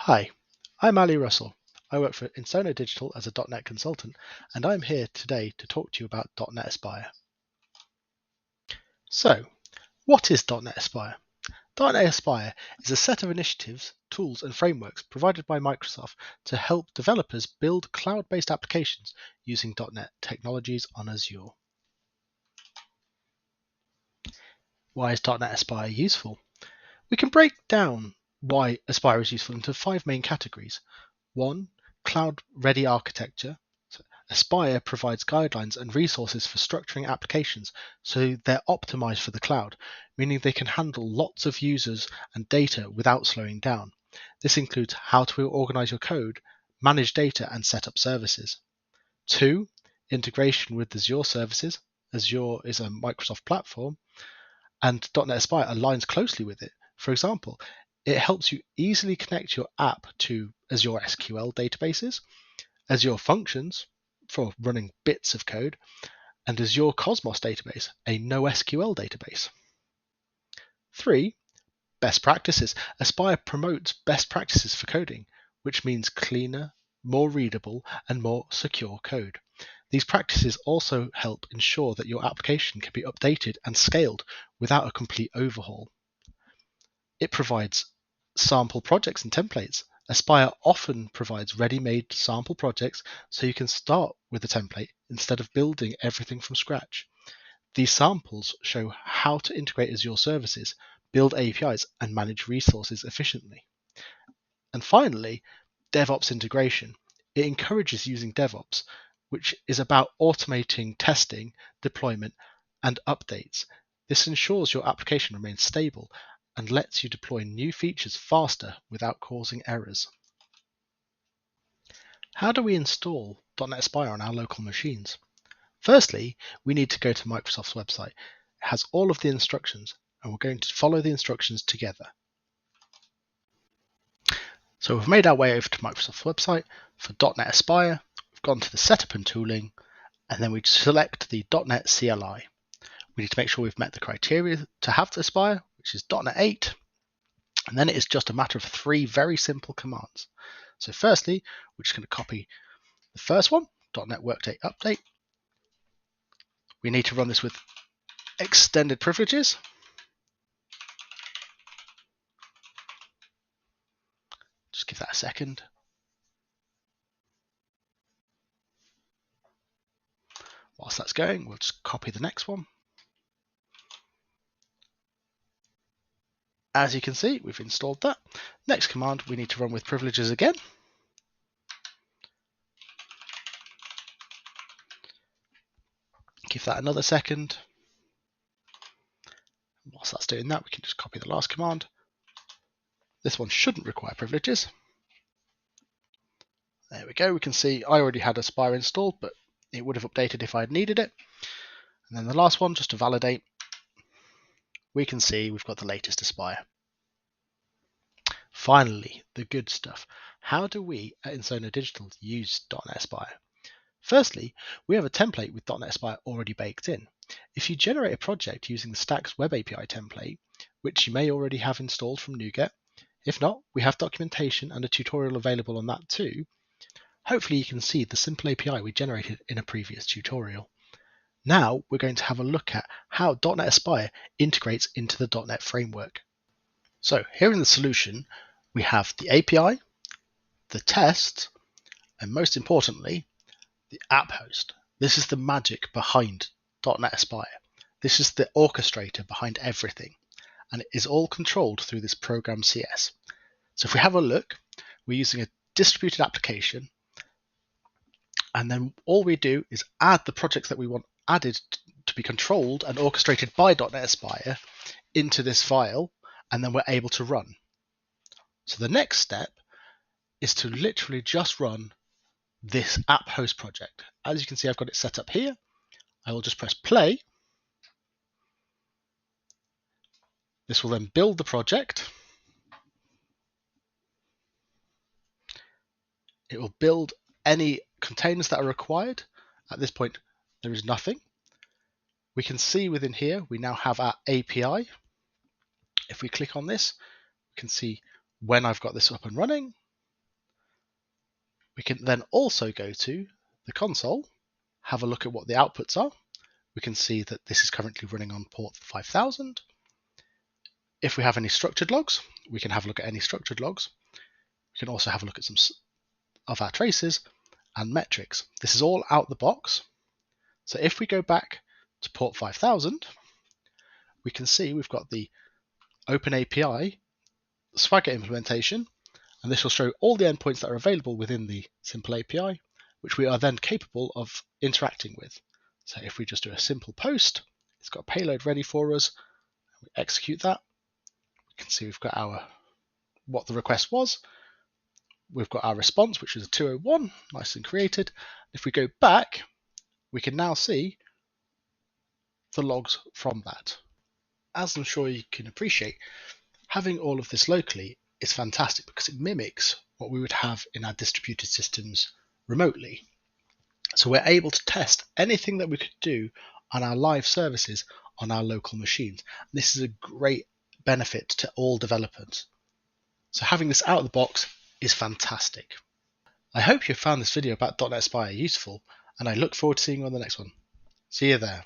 Hi, I'm Ali Russell. I work for Ensono Digital as a .NET consultant, and I'm here today to talk to you about .NET Aspire. So, what is .NET Aspire? .NET Aspire is a set of initiatives, tools, and frameworks provided by Microsoft to help developers build cloud-based applications using .NET technologies on Azure. Why is .NET Aspire useful? We can break down why Aspire is useful into 5 main categories. 1. Cloud-ready architecture. So Aspire provides guidelines and resources for structuring applications so they're optimized for the cloud, meaning they can handle lots of users and data without slowing down. This includes how to organize your code, manage data, and set up services. 2. Integration with Azure services. Azure is a Microsoft platform, and .NET Aspire aligns closely with it. For example, it helps you easily connect your app to Azure SQL databases, Azure Functions for running bits of code, and Azure Cosmos database, a NoSQL database. 3. Best practices. Aspire promotes best practices for coding, which means cleaner, more readable, and more secure code. These practices also help ensure that your application can be updated and scaled without a complete overhaul. It provides sample projects and templates. Aspire often provides ready-made sample projects so you can start with a template instead of building everything from scratch. These samples show how to integrate Azure services, build APIs, and manage resources efficiently. And finally, DevOps integration. It encourages using DevOps, which is about automating testing, deployment, and updates. This ensures your application remains stable and lets you deploy new features faster without causing errors. How do we install .NET Aspire on our local machines? Firstly, we need to go to Microsoft's website. It has all of the instructions, and we're going to follow the instructions together. So we've made our way over to Microsoft's website for .NET Aspire. We've gone to the Setup and Tooling, and then we select the .NET CLI. We need to make sure we've met the criteria to have the Aspire, which is .NET 8, and then it is just a matter of 3 very simple commands. So firstly, we're just going to copy the first one, .NET Workday Update. We need to run this with extended privileges. Just give that a second. Whilst that's going, we'll just copy the next one. As you can see, we've installed that. Next command, we need to run with privileges again. Give that another second. Whilst that's doing that, we can just copy the last command. This one shouldn't require privileges. There we go. We can see I already had Aspire installed, but it would have updated if I had needed it. And then the last one, just to validate, we can see we've got the latest Aspire. Finally, the good stuff. How do we at Ensono Digital use .NET Aspire? Firstly, we have a template with .NET Aspire already baked in. If you generate a project using the Stacks Web API template, which you may already have installed from NuGet, if not, we have documentation and a tutorial available on that too. Hopefully you can see the simple API we generated in a previous tutorial. Now we're going to have a look at how .NET Aspire integrates into the .NET framework. So here in the solution, we have the API, the test, and most importantly, the app host. This is the magic behind .NET Aspire. This is the orchestrator behind everything, and it is all controlled through this program CS. So if we have a look, we're using a distributed application, and then all we do is add the projects that we want added to be controlled and orchestrated by .NET Aspire into this file, and then we're able to run. So the next step is to literally just run this app host project. As you can see, I've got it set up here. I will just press play. This will then build the project. It will build any containers that are required. At this point, there is nothing. We can see within here, we now have our API. If we click on this, we can see when I've got this up and running. We can then also go to the console, have a look at what the outputs are. We can see that this is currently running on port 5000. If we have any structured logs, we can have a look at any structured logs. We can also have a look at some of our traces and metrics. This is all out the box. So if we go back to port 5000, we can see we've got the OpenAPI Swagger implementation, and this will show all the endpoints that are available within the simple API, which we are then capable of interacting with. So if we just do a simple post, it's got a payload ready for us. We execute that. We can see we've got what the request was. We've got our response, which is a 201, nice and created. If we go back, we can now see the logs from that. As I'm sure you can appreciate, having all of this locally is fantastic because it mimics what we would have in our distributed systems remotely. So we're able to test anything that we could do on our live services on our local machines. And this is a great benefit to all developers. So having this out of the box is fantastic. I hope you found this video about .NET Aspire useful, and I look forward to seeing you on the next one. See you there.